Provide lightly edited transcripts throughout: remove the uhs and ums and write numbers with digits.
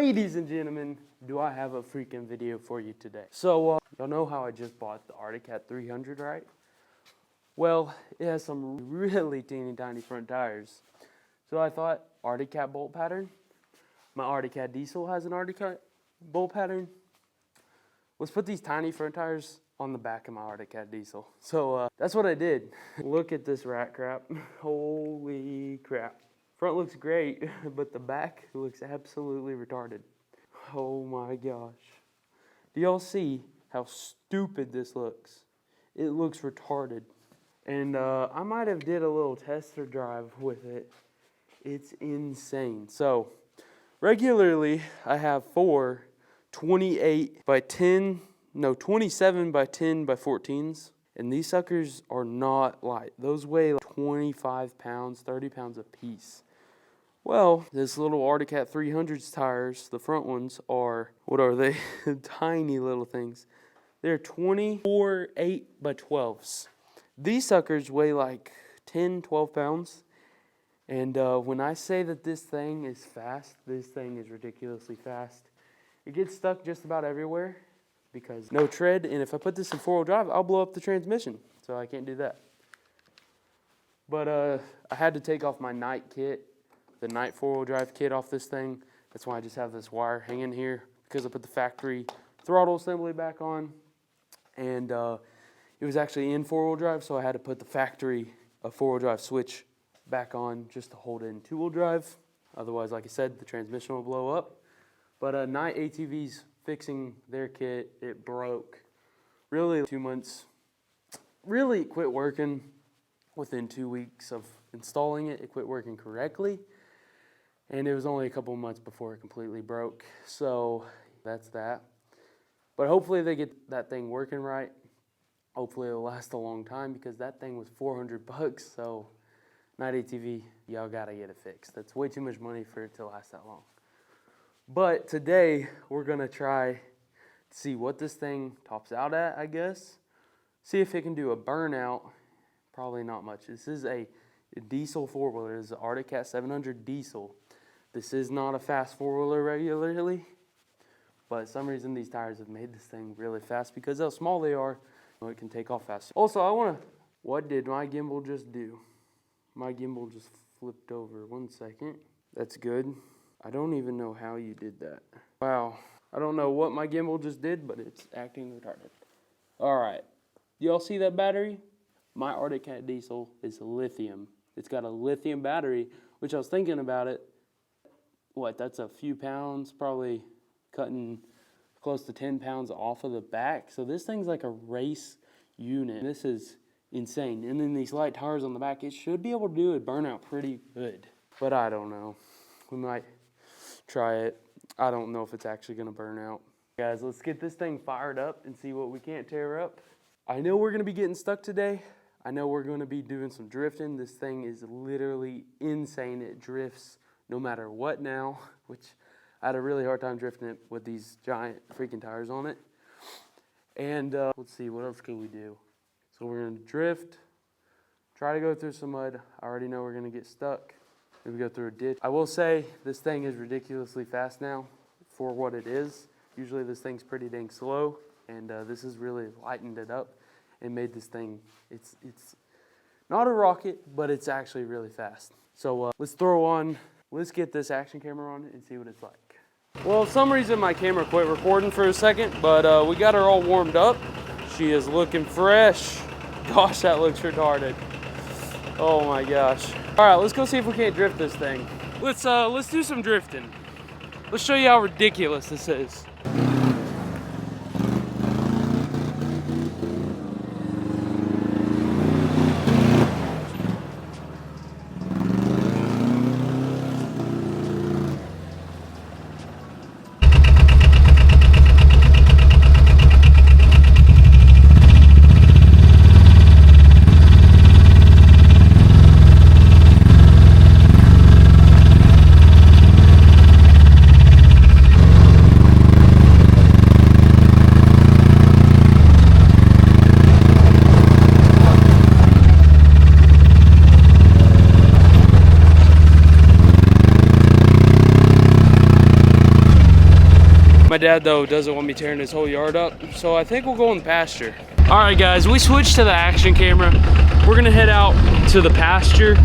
Ladies and gentlemen, do I have a freaking video for you today. So, y'all know how I just bought the Arctic Cat 300, right? Well, it has some really teeny tiny front tires. So I thought, Arctic Cat bolt pattern. My Arctic Cat diesel has an Arctic Cat bolt pattern. Let's put these tiny front tires on the back of my Arctic Cat diesel. So that's what I did. Look at this rat crap. Holy crap. Front looks great, but the back looks absolutely retarded. Oh my gosh. Do y'all see how stupid this looks? It looks retarded. And I might have did a little tester drive with it. It's insane. So regularly I have 27 by 10 by 14s. And these suckers are not light. Those weigh like 25 pounds, 30 pounds a piece. Well, this little Arctic Cat 300's tires, the front ones are, what are they? Tiny little things. They're 24 8 by 12s. These suckers weigh like 10, 12 pounds. And when I say that this thing is fast, this thing is ridiculously fast. It gets stuck just about everywhere because no tread. And if I put this in four-wheel drive, I'll blow up the transmission. So I can't do that. But I had to take off my night kit. The night four-wheel drive kit off this thing. That's why I just have this wire hanging here because I put the factory throttle assembly back on. And it was actually in four-wheel drive, so I had to put the factory four-wheel drive switch back on just to hold it in two-wheel drive. Otherwise, like I said, the transmission will blow up. But Night ATV's fixing their kit. It broke. Really 2 months. Really quit working within 2 weeks of installing it. It quit working correctly. And it was only a couple months before it completely broke. So that's that. But hopefully they get that thing working right. Hopefully it'll last a long time because that thing was $400. So Night ATV, y'all gotta get it fixed. That's way too much money for it to last that long. But today we're gonna try to see what this thing tops out at, I guess. See if it can do a burnout. Probably not much. This is a diesel four-wheeler. This is an Arctic Cat 700 diesel. This is not a fast four-wheeler regularly, but for some reason these tires have made this thing really fast because how small they are, it can take off fast. Also, what did my gimbal just do? My gimbal just flipped over. 1 second. That's good. I don't even know how you did that. Wow. I don't know what my gimbal just did, but it's acting retarded. All right. Y'all see that battery? My Arctic Cat diesel is lithium. It's got a lithium battery, which I was thinking about it. That's a few pounds, probably cutting close to 10 pounds off of the back. So this thing's like a race unit. This is insane. And then these light tires on the back, it should be able to do a burnout pretty good. But I don't know. We might try it. I don't know if it's actually gonna burn out. Guys, let's get this thing fired up and see what we can't tear up. I know we're gonna be getting stuck today. I know we're gonna be doing some drifting. This thing is literally insane. It drifts no matter what now, which I had a really hard time drifting it with these giant freaking tires on it. And let's see, what else can we do? So we're gonna drift, try to go through some mud. I already know we're gonna get stuck. Maybe go through a ditch. I will say this thing is ridiculously fast now for what it is. Usually this thing's pretty dang slow, and this has really lightened it up and made this thing, it's not a rocket, but it's actually really fast. So let's get this action camera on and see what it's like. Well, for some reason my camera quit recording for a second, but we got her all warmed up. She is looking fresh. Gosh, that looks retarded. Oh my gosh. All right, let's go see if we can't drift this thing. Let's do some drifting. Let's show you how ridiculous this is. My dad, though, doesn't want me tearing his whole yard up, so I think we'll go in the pasture. All right, guys, we switched to the action camera. We're gonna head out to the pasture.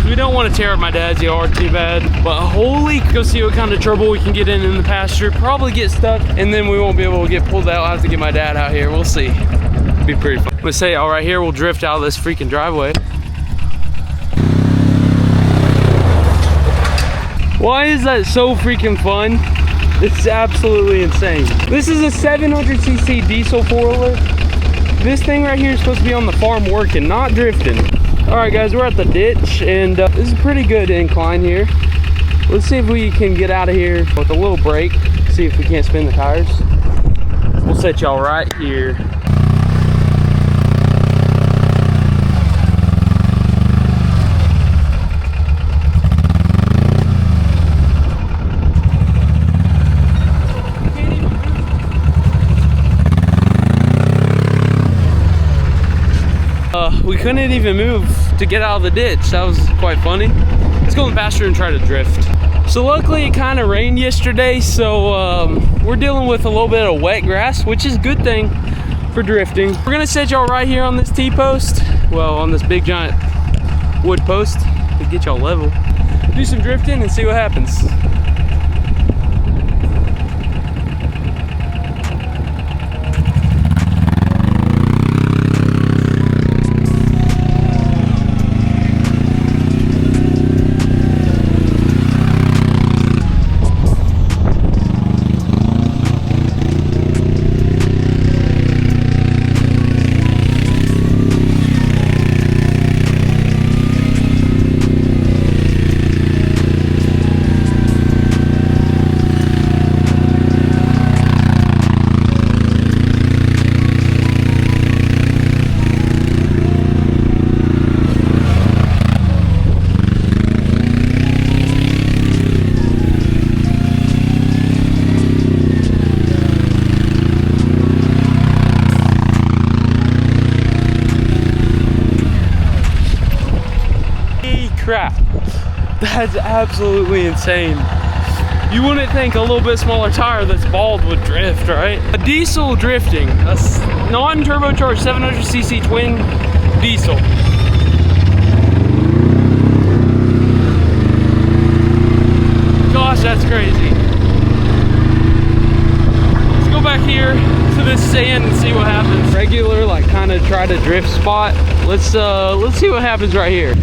We don't want to tear up my dad's yard too bad, but holy, go see what kind of trouble we can get in the pasture. Probably get stuck, and then we won't be able to get pulled out. I'll have to get my dad out here. We'll see. It'll be pretty fun. I'm gonna say, all right, here we'll drift out of this freaking driveway. Why is that so freaking fun? It's absolutely insane. This is a 700cc diesel four-wheeler. This thing right here is supposed to be on the farm working, not drifting. All right, guys, we're at the ditch, and this is a pretty good incline here. Let's see if we can get out of here with a little brake, see if we can't spin the tires. We'll set y'all right here. We couldn't even move to get out of the ditch. That was quite funny. Let's go in the pasture and try to drift. So luckily it kind of rained yesterday, so we're dealing with a little bit of wet grass, which is a good thing for drifting. We're gonna set y'all right here on this T-post, well, on this big giant wood post to get y'all level. Do some drifting and see what happens. Crap, that's absolutely insane. You wouldn't think a little bit smaller tire that's bald would drift, right? A diesel drifting, a non-turbocharged 700cc twin diesel. Gosh, that's crazy. Let's go back here to this sand and see what happens. Regular, like, kind of try to drift spot. Let's see what happens right here.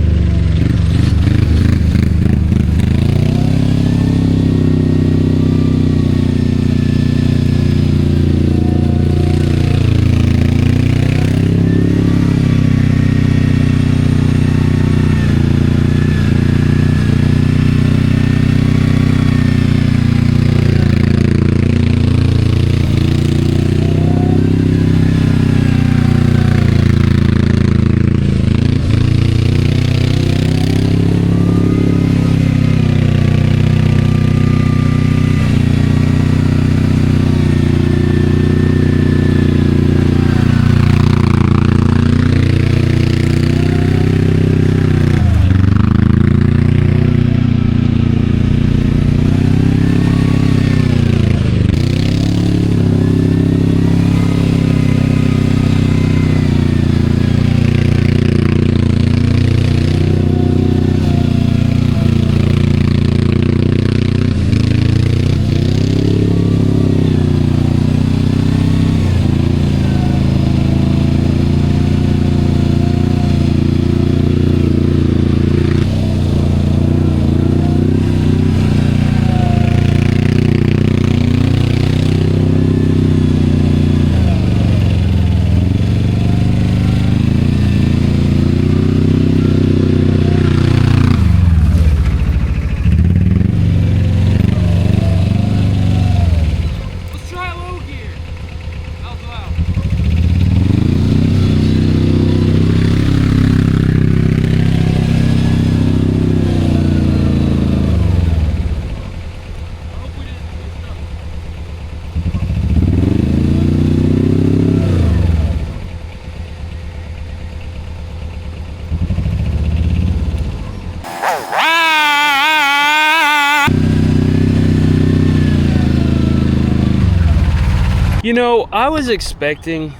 You know, I was expecting,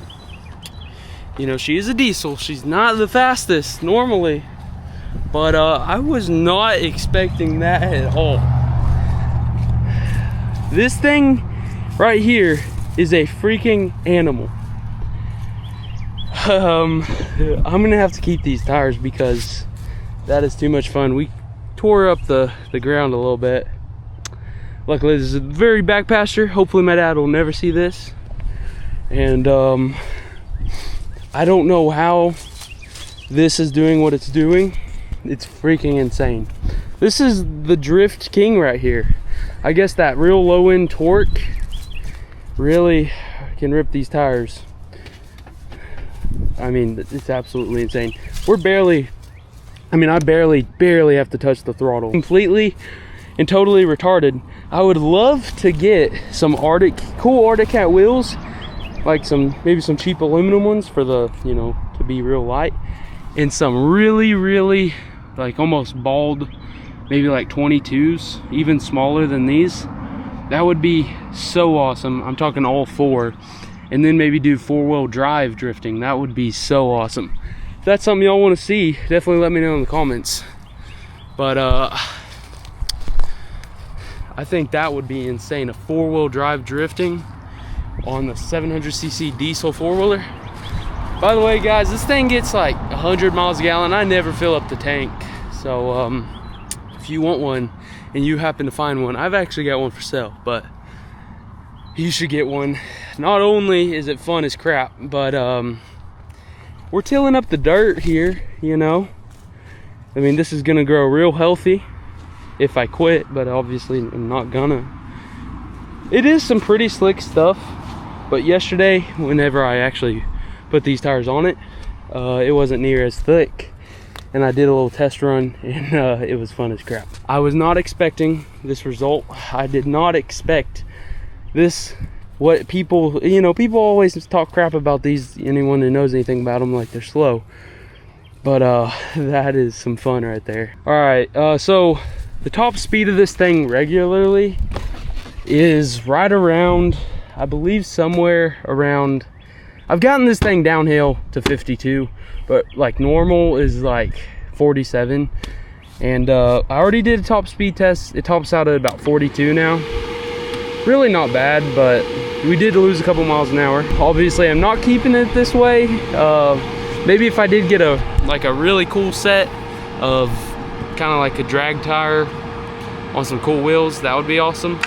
you know, she is a diesel. She's not the fastest normally, but I was not expecting that at all. This thing right here is a freaking animal. I'm gonna have to keep these tires because that is too much fun. We tore up the ground a little bit. Luckily, this is a very back pasture. Hopefully my dad will never see this. And I don't know how this is doing what it's doing. It's freaking insane. This is the Drift King right here. I guess that real low end torque really can rip these tires. I mean, it's absolutely insane. We're barely, I mean, I barely have to touch the throttle. Completely and totally retarded. I would love to get some cool Arctic Cat wheels, like maybe some cheap aluminum ones for the, you know, to be real light, and some really like almost bald, maybe like 22s, even smaller than these. That would be so awesome. I'm talking all four. And then maybe do 4-wheel drive drifting. That would be so awesome. If that's something y'all want to see, definitely let me know in the comments. But I think that would be insane. A 4-wheel drive drifting on the 700cc diesel 4-wheeler. By the way, guys, this thing gets like 100 miles a gallon. I never fill up the tank. So if you want one and you happen to find one, I've actually got one for sale, but you should get one. Not only is it fun as crap, but we're tilling up the dirt here, you know. I mean, this is gonna grow real healthy if I quit, but obviously I'm not gonna. It is some pretty slick stuff, but yesterday, whenever I actually put these tires on it, it wasn't near as thick, and I did a little test run, and it was fun as crap. I was not expecting this result. I did not expect this. What people, you know, people always talk crap about these, anyone who knows anything about them, like they're slow, but that is some fun right there. All right, so the top speed of this thing regularly is right around, I believe somewhere around, I've gotten this thing downhill to 52, but like normal is like 47. And I already did a top speed test. It tops out at about 42 now. Really not bad, but we did lose a couple miles an hour. Obviously I'm not keeping it this way. Maybe if I did get a really cool set of kind of like a drag tire on some cool wheels, that would be awesome.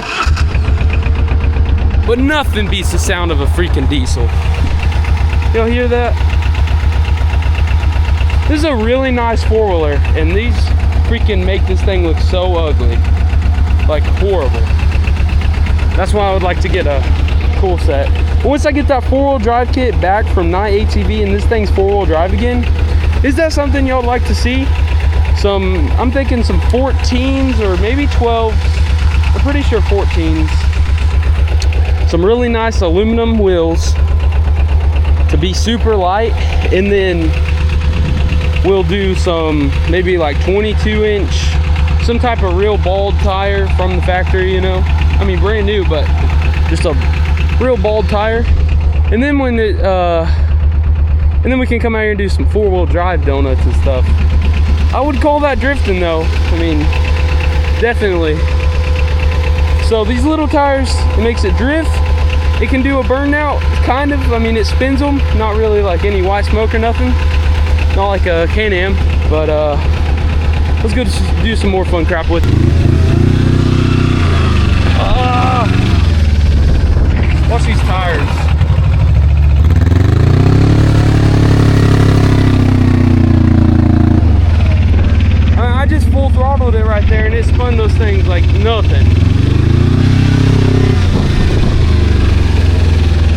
But nothing beats the sound of a freaking diesel. Y'all hear that? This is a really nice 4-wheeler, and these freaking make this thing look so ugly. Like horrible. That's why I would like to get a cool set. But once I get that 4-wheel drive kit back from Knight ATV and this thing's 4-wheel drive again, is that something y'all would like to see? I'm thinking some 14s or maybe 12s. I'm pretty sure 14s. Some really nice aluminum wheels to be super light, and then we'll do some maybe like 22-inch, some type of real bald tire from the factory, you know. I mean, brand new, but just a real bald tire. And then when it, and then we can come out here and do some 4-wheel drive donuts and stuff. I would call that drifting though. I mean, definitely. So these little tires, it makes it drift. It can do a burnout, kind of. I mean, it spins them. Not really like any white smoke or nothing. Not like a Can-Am, but let's go do some more fun crap with it. Watch these tires. I just full throttled it right there, and it spun those things like nothing.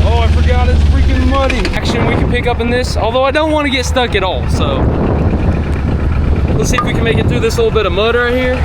Oh, I forgot it's freaking muddy. Action we can pick up in this, although I don't want to get stuck at all, so let's see if we can make it through this little bit of mud right here.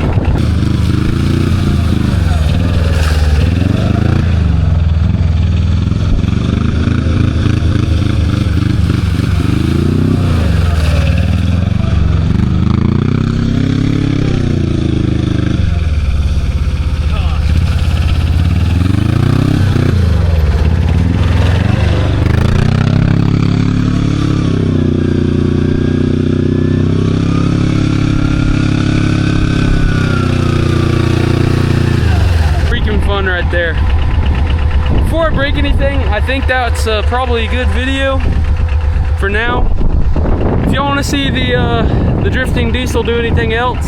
right there. Before I break anything, I think that's probably a good video for now. If y'all want to see the drifting diesel do anything else,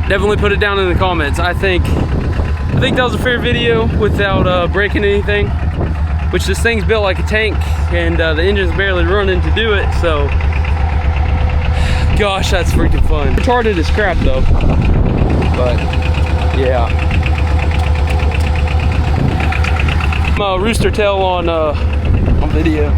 definitely put it down in the comments. I think that was a fair video without breaking anything, which this thing's built like a tank and the engine's barely running to do it, so gosh, that's freaking fun. Retarded as crap though, but yeah. I'm Rooster Tail on video.